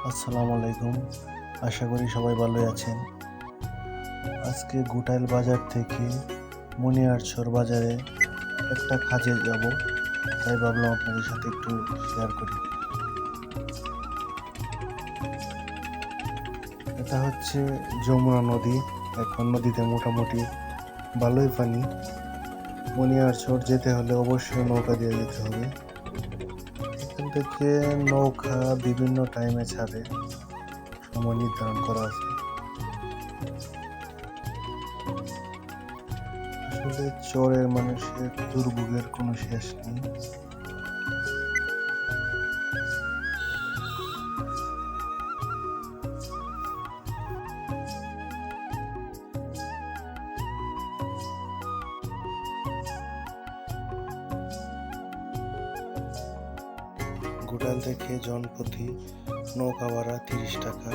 আসসালামু আলাইকুম। আশা করি সবাই ভালোই আছেন। আজকে ঘুটাইল বাজার থেকে মনিয়ারচর বাজারে একটা কাজে যাব, তাই ভাবলাম আপনাদের সাথে একটু শেয়ার করি। এটা হচ্ছে যমুনা নদী। এখন নদীতে মোটামুটি ভালোই পানি। মনিয়ারচর যেতে হলে অবশ্যই নৌকা দিয়ে যেতে হবে। এখান থেকে নৌকা বিভিন্ন টাইমে ছাড়ে, সময় নির্ধারণ করা আছে। আসলে চরের মানুষের দুর্ভোগের কোনো শেষ নেই। ঘোটাল থেকে জনপ্রতি নৌকা ভাড়া 30 টাকা।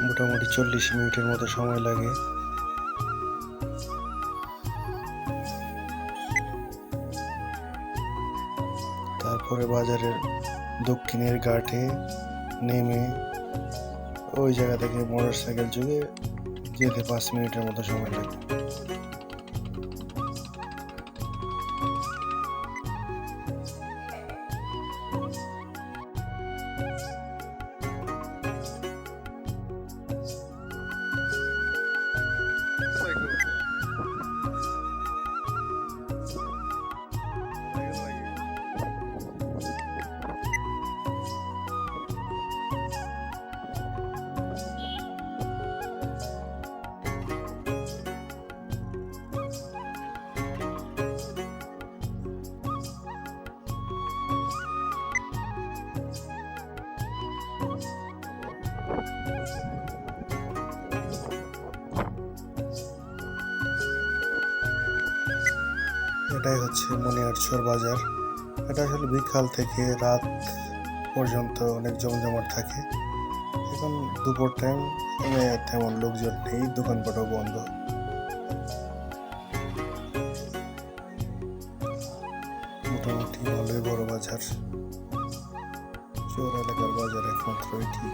মোটামুটি 40 মিনিটের মতো সময় লাগে। তারপরে বাজারের দক্ষিণের ঘাটে নেমে ওই জায়গা থেকে মোটর সাইকেল যুগে যেতে 5 মিনিটের মতো সময় লাগে। এটাই হচ্ছে মনিয়ারচর বাজার। এটা আসলে বিকাল থেকে রাত পর্যন্ত অনেক জমজমাট থাকে। এখন দুপুর টাইম, তেমন লোকজন নেই, দোকানপাটও বন্ধ। মোটামুটি ভালোই বড় বাজার। চর এলাকার বাজার একমাত্র এটি।